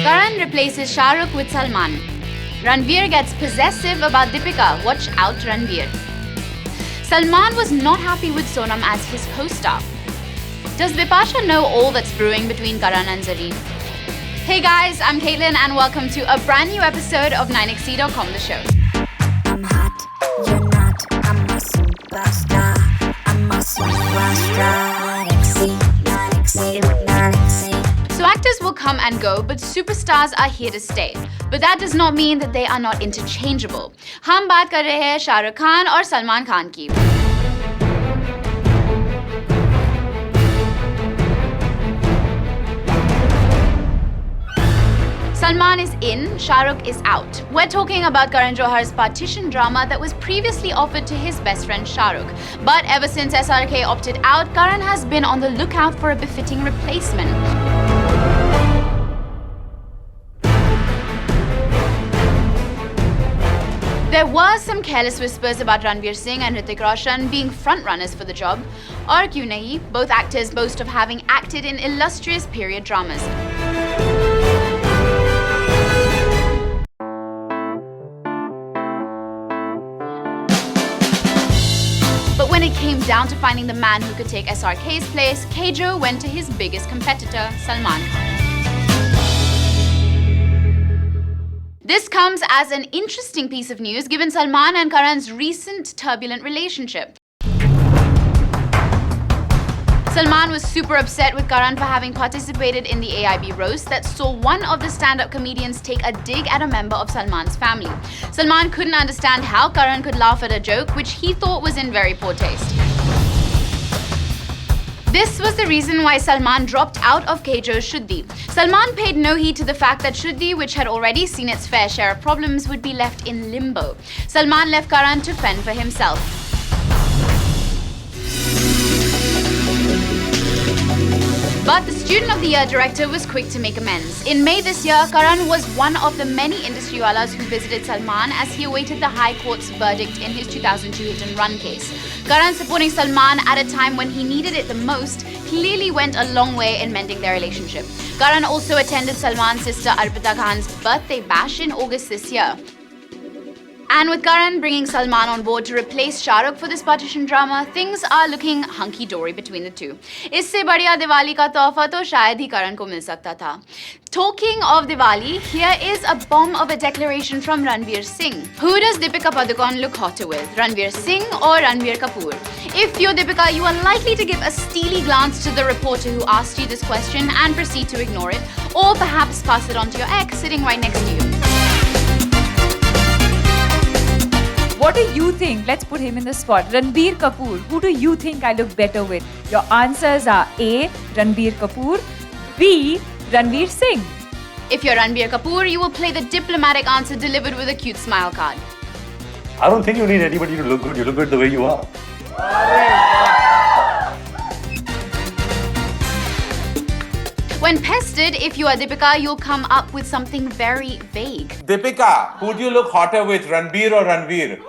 Karan replaces Shah Rukh with Salman. Ranveer gets possessive about Deepika. Watch out, Ranveer. Salman was not happy with Sonam as his co-star. Does Bipasha know all that's brewing between Karan and Zareen? Hey guys, I'm Caitlin and welcome to a brand new episode of 9XC.com The Show. I'm hot, you're not, I'm a superstar. I'm a superstar. 9XC. So actors will come and go, but superstars are here to stay. But that does not mean that they are not interchangeable. हम बात कर रहे हैं शाहरुख खान और सलमान खान की. Salman is in, Shah Rukh is out. We're talking about Karan Johar's partition drama that was previously offered to his best friend Shah Rukh. But ever since SRK opted out, Karan has been on the lookout for a befitting replacement. There were some careless whispers about Ranveer Singh and Hrithik Roshan being frontrunners for the job. Aur kyun nahi, both actors boast of having acted in illustrious period dramas. But when it came down to finding the man who could take SRK's place, Kjo went to his biggest competitor, Salman Khan. This comes as an interesting piece of news given Salman and Karan's recent turbulent relationship. Salman was super upset with Karan for having participated in the AIB roast that saw one of the stand-up comedians take a dig at a member of Salman's family. Salman couldn't understand how Karan could laugh at a joke which he thought was in very poor taste. This was the reason why Salman dropped out of Kjo's Shuddhi. Salman paid no heed to the fact that Shuddhi, which had already seen its fair share of problems, would be left in limbo. Salman left Karan to fend for himself. But the Student of the Year director was quick to make amends. In May this year, Karan was one of the many industry walas who visited Salman as he awaited the High Court's verdict in his 2002 hit-and-run case. Karan supporting Salman at a time when he needed it the most clearly went a long way in mending their relationship. Karan also attended Salman's sister Arpita Khan's birthday bash in August this year. And with Karan bringing Salman on board to replace Shah Rukh for this partition drama, things are looking hunky-dory between the two. इससे बढ़िया दिवाली का तोहफा तो शायद ही करण को मिल सकता था. Talking of Diwali, here is a bomb of a declaration from Ranveer Singh. Who does Deepika Padukone look hotter with, Ranveer Singh or Ranveer Kapoor? If you're Deepika, you are likely to give a steely glance to the reporter who asked you this question and proceed to ignore it, or perhaps pass it on to your ex sitting right next to you. What do you think? Let's put him in the spot. Ranbir Kapoor, who do you think I look better with? Your answers are A. Ranbir Kapoor, B. Ranveer Singh. If you're Ranbir Kapoor, you will play the diplomatic answer delivered with a cute smile card. I don't think you need anybody to look good. You look good the way you are. When pestered, if you are Deepika, you'll come up with something very vague. Deepika, who do you look hotter with, Ranbir or Ranveer?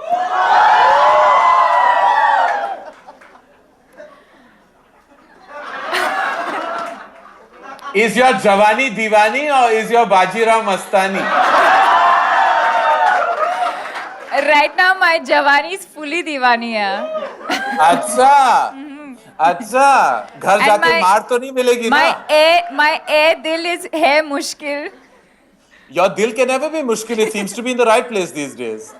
Is your Jawani Diwani or is your Bajirao Mastani? Right now, my Jawani is fully Diwani. अच्छा अच्छा घर जाके मार तो नहीं मिलेगी ना? My dil is hai mushkil. Your dil can never be mushkil. It seems to be in the right place these days.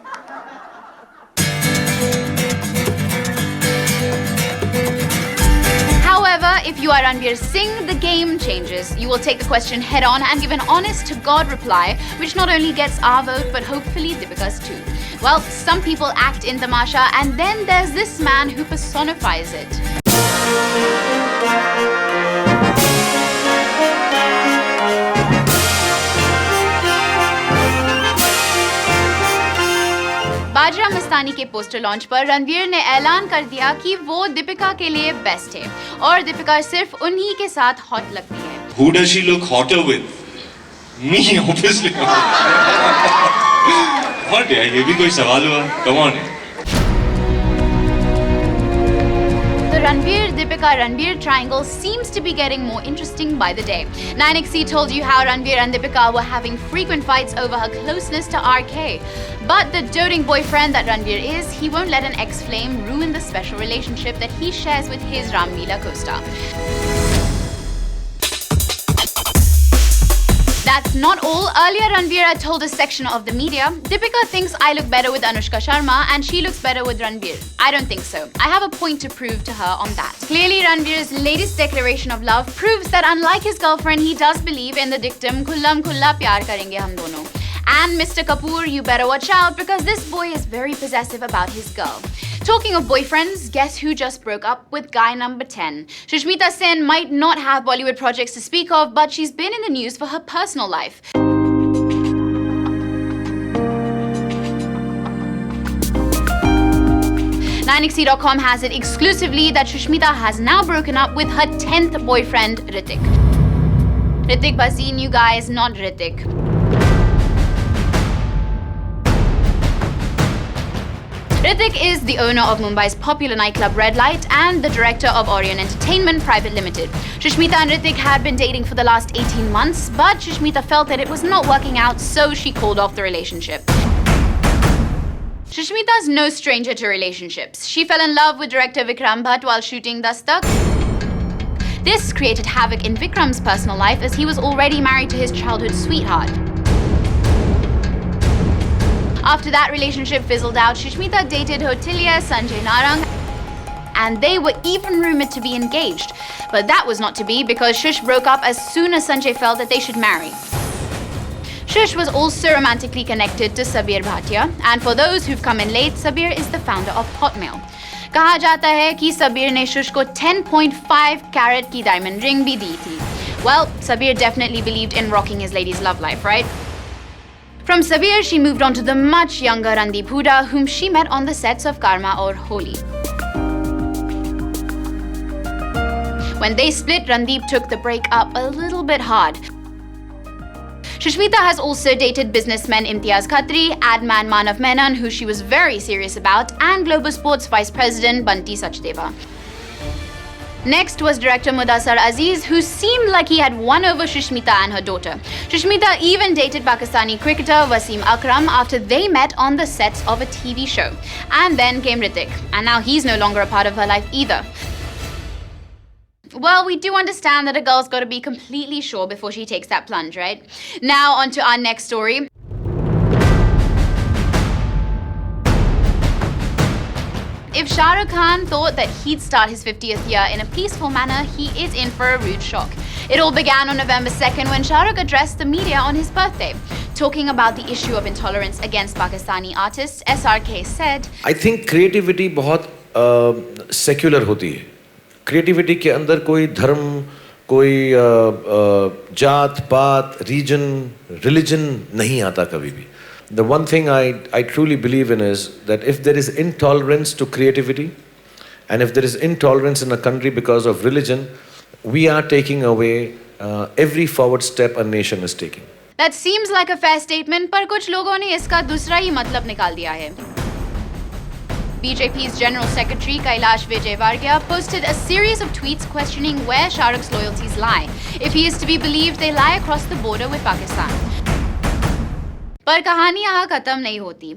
However, if you are Ranveer Singh, the game changes. You will take the question head on and give an honest-to-God reply, which not only gets our vote, but hopefully Deepika's too. Well, some people act in tamasha, and then there's this man who personifies it. बाजरा मस्तानी के poster launch पर रणवीर ने ऐलान कर दिया कि वो दीपिका के लिए बेस्ट है और दीपिका सिर्फ उन्हीं के साथ हॉट लगती है. Who does she look hotter with? Me, obviously. What यार, ये भी कोई सवाल हुआ? Come on. तो Ranbir triangle seems to be getting more interesting by the day. 9XC told you how Ranbir and Deepika were having frequent fights over her closeness to RK. But the doting boyfriend that Ranbir is, he won't let an ex-flame ruin the special relationship that he shares with his Ramleela co-star. That's not all. Earlier, Ranbir had told a section of the media, Deepika thinks I look better with Anushka Sharma and she looks better with Ranbir. I don't think so. I have a point to prove to her on that. Clearly, Ranbir's latest declaration of love proves that unlike his girlfriend, he does believe in the dictum, Khullam khulla pyar karenge hum dono. And Mr. Kapoor, you better watch out because this boy is very possessive about his girl. Talking of boyfriends, guess who just broke up with guy number 10? Sushmita Sen might not have Bollywood projects to speak of, but she's been in the news for her personal life. 9XC.com has it exclusively that Sushmita has now broken up with her 10th boyfriend, Hrithik. Hrithik Bhasin, you guys, not Hrithik. Hrithik is the owner of Mumbai's popular nightclub Red Light and the director of Orion Entertainment Private Limited. Sushmita and Hrithik had been dating for the last 18 months, but Sushmita felt that it was not working out, so she called off the relationship. Sushmita's no stranger to relationships. She fell in love with director Vikram Bhatt while shooting Dastak. This created havoc in Vikram's personal life as he was already married to his childhood sweetheart. After that relationship fizzled out, Sushmita dated hotelier Sanjay Narang, and they were even rumored to be engaged. But that was not to be because Shush broke up as soon as Sanjay felt that they should marry. Shush was also romantically connected to Sabir Bhatia, and for those who've come in late, Sabir is the founder of Hotmail. कहा जाता है कि सबीर ने shush को 10.5 carat की diamond ring भी दी थी. Well, Sabir definitely believed in rocking his lady's love life, right? From Sabir, she moved on to the much younger Randeep Hooda, whom she met on the sets of Karma or Holi. When they split, Randeep took the break up a little bit hard. Sushmita has also dated businessmen Imtiaz Khatri, adman Manav Menon, who she was very serious about, and Global Sports Vice President Bunty Sachdeva. Next was director Mudassar Aziz, who seemed like he had won over Sushmita and her daughter. Sushmita even dated Pakistani cricketer Wasim Akram after they met on the sets of a TV show. And then came Hrithik, and now he's no longer a part of her life either. Well, we do understand that a girl's got to be completely sure before she takes that plunge, right? Now on to our next story. If Shah Rukh Khan thought that he'd start his 50th year in a peaceful manner, he is in for a rude shock. It all began on November 2nd when Shah Rukh addressed the media on his birthday. Talking about the issue of intolerance against Pakistani artists, SRK said, I think creativity बहुत secular होती है. Creativity के अंदर कोई धर्म, कोई जात, पात, region, religion नहीं आता कभी भी. The one thing I truly believe in is that if there is intolerance to creativity and if there is intolerance in a country because of religion, we are taking away every forward step a nation is taking. That seems like a fair statement, पर कुछ लोगों ने इसका दूसरा ही मतलब निकाल दिया है. BJP's General Secretary Kailash Vijayvargiya posted a series of tweets questioning where Shah Rukh's loyalties lie. If he is to be believed, they lie across the border with Pakistan. पर कहानी यहाँ खत्म नहीं होती.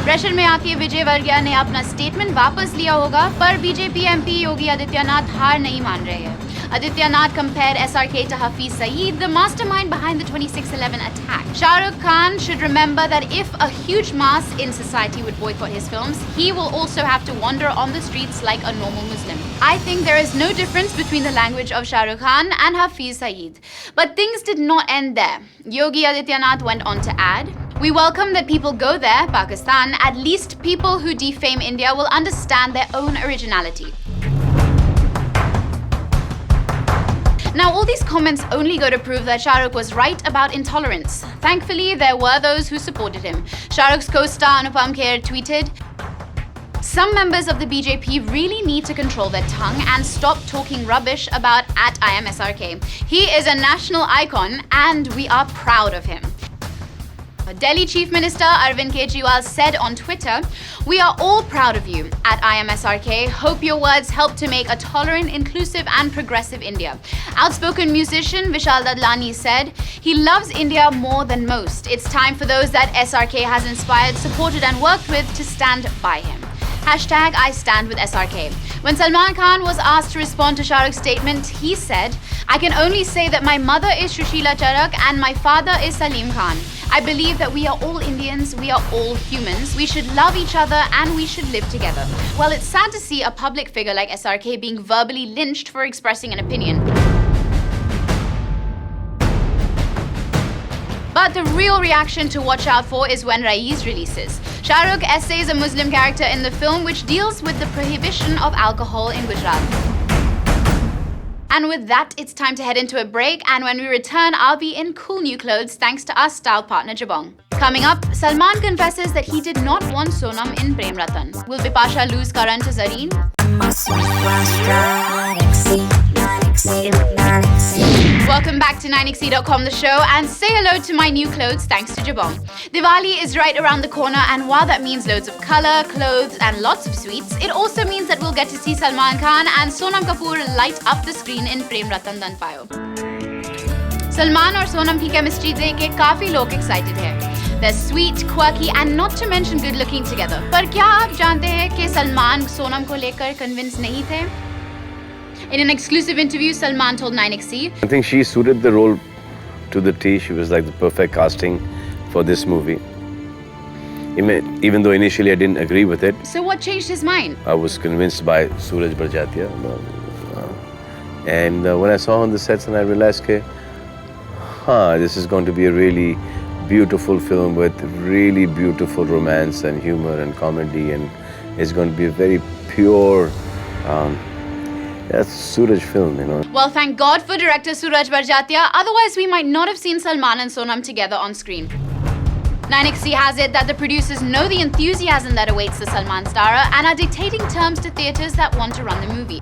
प्रेशर में आके विजयवर्गीय ने अपना स्टेटमेंट वापस लिया होगा, पर बीजेपी एमपी योगी आदित्यनाथ हार नहीं मान रहे हैं. Adityanath compared SRK to Hafiz Saeed, the mastermind behind the 26/11 attack. Shah Rukh Khan should remember that if a huge mass in society would boycott his films, he will also have to wander on the streets like a normal Muslim. I think there is no difference between the language of Shah Rukh Khan and Hafiz Saeed. But things did not end there. Yogi Adityanath went on to add, we welcome that people go there, Pakistan. At least people who defame India will understand their own originality. Now, all these comments only go to prove that Shah Rukh was right about intolerance. Thankfully, there were those who supported him. Shah Rukh's co-star Anupam Kher tweeted, some members of the BJP really need to control their tongue and stop talking rubbish about @IamSRK. He is a national icon and we are proud of him. Delhi Chief Minister Arvind Kejriwal said on Twitter, "We are all proud of you at IMSRK. Hope your words help to make a tolerant, inclusive and progressive India." Outspoken musician Vishal Dadlani said, "He loves India more than most. It's time for those that SRK has inspired, supported and worked with to stand by him." Hashtag I stand with SRK. When Salman Khan was asked to respond to Shah Rukh's statement, he said, "I can only say that my mother is Shushila Charak and my father is Salim Khan. I believe that we are all Indians, we are all humans, we should love each other and we should live together." Well, it's sad to see a public figure like SRK being verbally lynched for expressing an opinion. But the real reaction to watch out for is when Raiz releases. Shah Rukh essays a Muslim character in the film which deals with the prohibition of alcohol in Gujarat. And with that, it's time to head into a break, and when we return, I'll be in cool new clothes thanks to our style partner Jabong. Coming up, Salman confesses that he did not want Sonam in Prem Ratan. Will Bipasha lose Karan to Zareen? Welcome back to 9XE.com, the show, and say hello to my new clothes thanks to Jabong. Diwali is right around the corner, and while that means loads of color, clothes and lots of sweets, it also means that we'll get to see Salman Khan and Sonam Kapoor light up the screen in Prem Ratan Dan Payo. Salman और सोनम की chemistry देख के काफी लोग excited हैं. They're sweet, quirky and not to mention good looking together. पर क्या आप जानते हैं कि सलमान सोनम को लेकर कन्विंस नहीं थे? In an exclusive interview, Salman told 9XE, I think she suited the role to the T. She was like the perfect casting for this movie. Even though initially I didn't agree with it. So what changed his mind? I was convinced by Suraj Barjatia. And when I saw her on the sets and I realized this is going to be a really beautiful film with really beautiful romance and humor and comedy, and it's going to be a very pure Suraj film, you know. Well, thank God for director Suraj Barjatia, otherwise we might not have seen Salman and Sonam together on screen. 9XE has it that the producers know the enthusiasm that awaits the Salman starrer and are dictating terms to theatres that want to run the movie.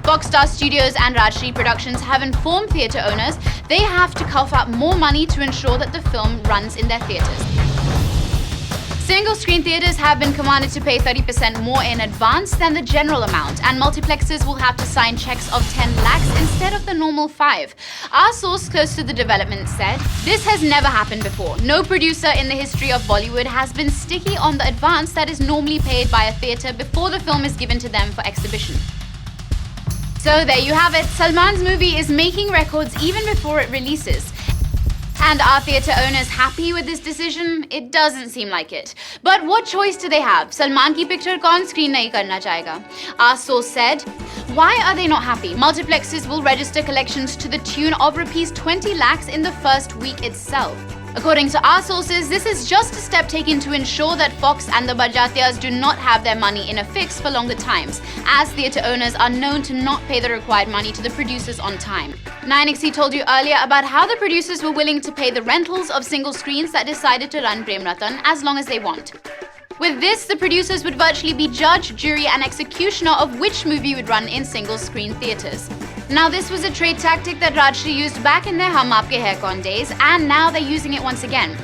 Fox Star Studios and Rajshri Productions have informed theatre owners they have to cough up more money to ensure that the film runs in their theatres. Single-screen theatres have been commanded to pay 30% more in advance than the general amount, and multiplexes will have to sign checks of 10 lakhs instead of the normal 5. Our source close to the development said, "This has never happened before. No producer in the history of Bollywood has been sticky on the advance that is normally paid by a theatre before the film is given to them for exhibition." So there you have it. Salman's movie is making records even before it releases. And are theatre owners happy with this decision? It doesn't seem like it. But what choice do they have? Salman ki picture kaun screen nahi karna chahega? Our source said, why are they not happy? Multiplexes will register collections to the tune of rupees 20 lakhs in the first week itself. According to our sources, this is just a step taken to ensure that Fox and the Barjatias do not have their money in a fix for longer times, as theatre owners are known to not pay the required money to the producers on time. 9XE told you earlier about how the producers were willing to pay the rentals of single screens that decided to run Prem Ratan as long as they want. With this, the producers would virtually be judge, jury and executioner of which movie would run in single-screen theatres. Now, this was a trade tactic that Rajshri used back in their Hum Aapke Hai Kaun days, and now they're using it once again.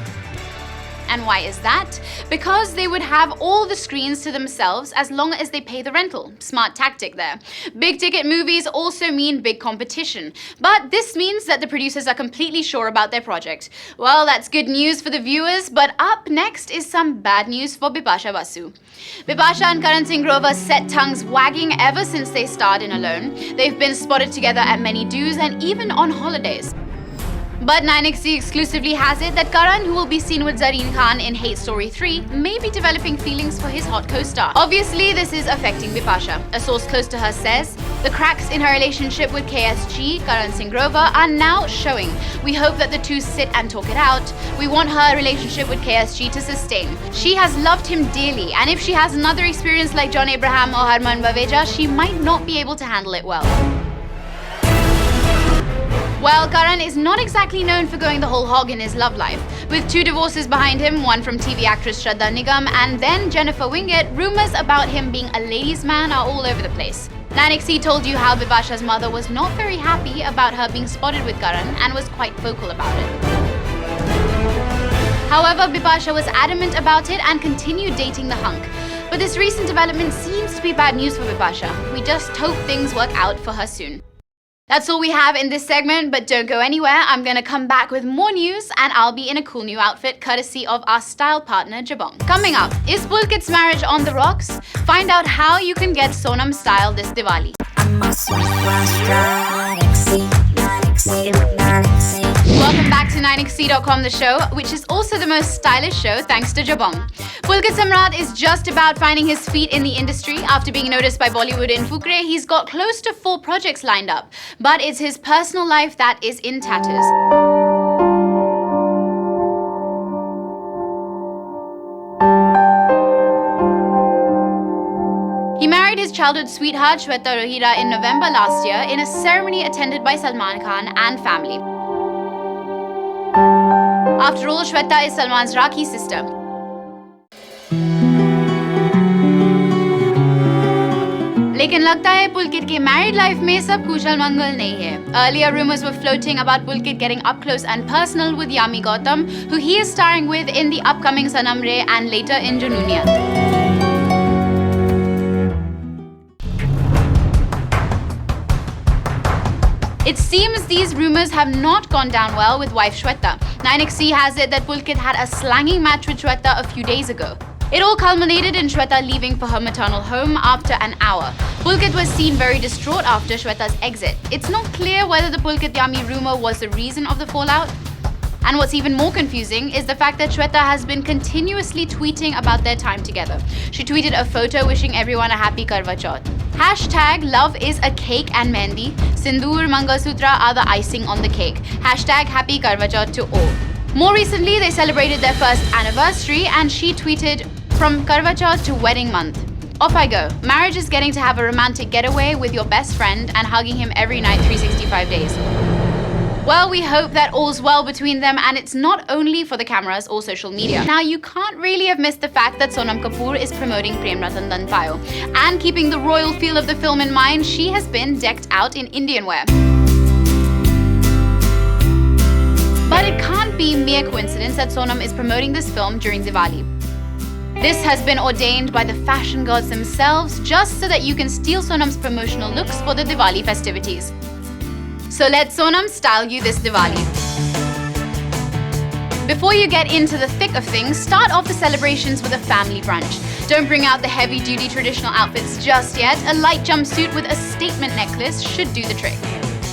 And why is that? Because they would have all the screens to themselves as long as they pay the rental. Smart tactic there. Big ticket movies also mean big competition. But this means that the producers are completely sure about their project. Well, that's good news for the viewers, but up next is some bad news for Bipasha Basu. Bipasha and Karan Johar set tongues wagging ever since they starred in Alone. They've been spotted together at many do's and even on holidays. But 9XE exclusively has it that Karan, who will be seen with Zareen Khan in Hate Story 3, may be developing feelings for his hot co-star. Obviously, this is affecting Bipasha. A source close to her says, the cracks in her relationship with KSG, Karan Johar, are now showing. We hope that the two sit and talk it out. We want her relationship with KSG to sustain. She has loved him dearly, and if she has another experience like John Abraham or Harman Baweja, she might not be able to handle it well. Well, Karan is not exactly known for going the whole hog in his love life. With 2 divorces behind him, one from TV actress Shraddha Nigam and then Jennifer Winget, rumors about him being a ladies' man are all over the place. 9XE told you how Bipasha's mother was not very happy about her being spotted with Karan and was quite vocal about it. However, Bipasha was adamant about it and continued dating the hunk. But this recent development seems to be bad news for Bipasha. We just hope things work out for her soon. That's all we have in this segment, but don't go anywhere. I'm gonna come back with more news and I'll be in a cool new outfit courtesy of our style partner Jabong. Coming up, is Pulkit's marriage on the rocks? Find out how you can get Sonam style this Diwali. Welcome back to 9XC.com, the show, which is also the most stylish show thanks to Jabong. Pulkit Samrat is just about finding his feet in the industry. After being noticed by Bollywood in Fukre, he's got close to 4 projects lined up. But it's his personal life that is in tatters. He married his childhood sweetheart Shweta Rohira in November last year in a ceremony attended by Salman Khan and family. After all, Shweta is Salman's Rakhi sister. लेकिन लगता है पुलकित के married life में सब कुशल मंगल नहीं है. Earlier rumors were floating about Pulkit getting up close and personal with Yami Gautam, who he is starring with in the upcoming Sanam Re and later in Junooniat. It seems these rumors have not gone down well with wife Shweta. 9XC has it that Pulkit had a slanging match with Shweta a few days ago. It all culminated in Shweta leaving for her maternal home after an hour. Pulkit was seen very distraught after Shweta's exit. It's not clear whether the Pulkit Yami rumor was the reason of the fallout. And what's even more confusing is the fact that Shweta has been continuously tweeting about their time together. She tweeted a photo wishing everyone a happy Karwa Chauth. Hashtag love is a cake and mehendi. Sindoor, Mangalsutra are the icing on the cake. Hashtag happy Karwa Chauth to all. More recently, they celebrated their first anniversary and she tweeted, from Karwa Chauth to wedding month. Off I go. Marriage is getting to have a romantic getaway with your best friend and hugging him every night 365 days. Well, we hope that all's well between them and it's not only for the cameras or social media. Now, you can't really have missed the fact that Sonam Kapoor is promoting Prem Ratan Dhan Payo. And keeping the royal feel of the film in mind, she has been decked out in Indian wear. But it can't be mere coincidence that Sonam is promoting this film during Diwali. This has been ordained by the fashion gods themselves just so that you can steal Sonam's promotional looks for the Diwali festivities. So let Sonam style you this Diwali. Before you get into the thick of things, start off the celebrations with a family brunch. Don't bring out the heavy-duty traditional outfits just yet. A light jumpsuit with a statement necklace should do the trick.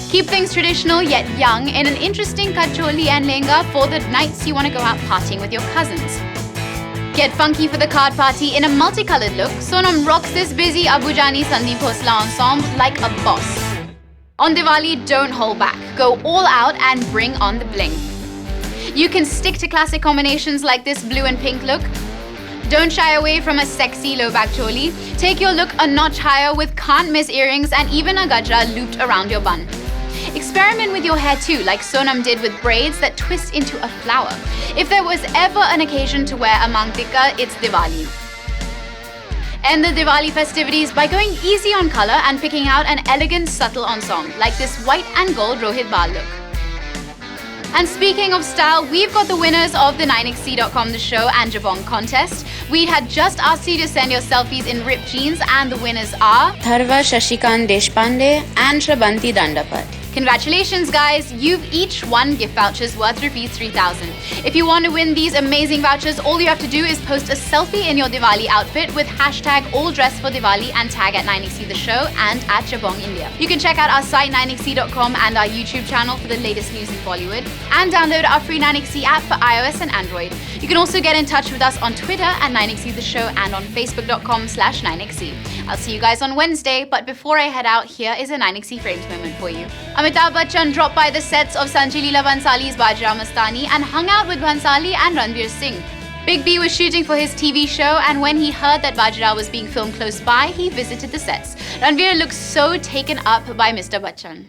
Keep things traditional yet young in an interesting kacholi and lehenga for the nights you want to go out partying with your cousins. Get funky for the card party in a multicolored look. Sonam rocks this busy Abujani Sandeep Khosla ensemble like a boss. On Diwali, don't hold back. Go all out and bring on the bling. You can stick to classic combinations like this blue and pink look. Don't shy away from a sexy low-back choli. Take your look a notch higher with can't-miss earrings and even a gajra looped around your bun. Experiment with your hair too, like Sonam did with braids that twist into a flower. If there was ever an occasion to wear a mangtika, it's Diwali. End the Diwali festivities by going easy on color and picking out an elegant, subtle ensemble, like this white and gold Rohit Bal look. And speaking of style, we've got the winners of the 9XC.com The Show and Jabong contest. We had just asked you to send your selfies in ripped jeans and the winners are Tharva Shashikant Deshpande and Shrabanti Dandapat. Congratulations, guys! You've each won gift vouchers worth rupees 3,000. If you want to win these amazing vouchers, all you have to do is post a selfie in your Diwali outfit with hashtag AllDressForDiwali and tag at 9XC The Show and at Jabong India. You can check out our site 9XC.com and our YouTube channel for the latest news in Bollywood and download our free 9XC app for iOS and Android. You can also get in touch with us on Twitter at 9XC The Show and on Facebook.com/9XC. I'll see you guys on Wednesday, but before I head out, here is a 9XC Frames moment for you. Amitabh Bachchan dropped by the sets of Sanjay Leela Bhansali's Bajra Mastani and hung out with Bhansali and Ranveer Singh. Big B was shooting for his TV show, and when he heard that Bajra was being filmed close by, he visited the sets. Ranveer looks so taken up by Mr. Bachchan.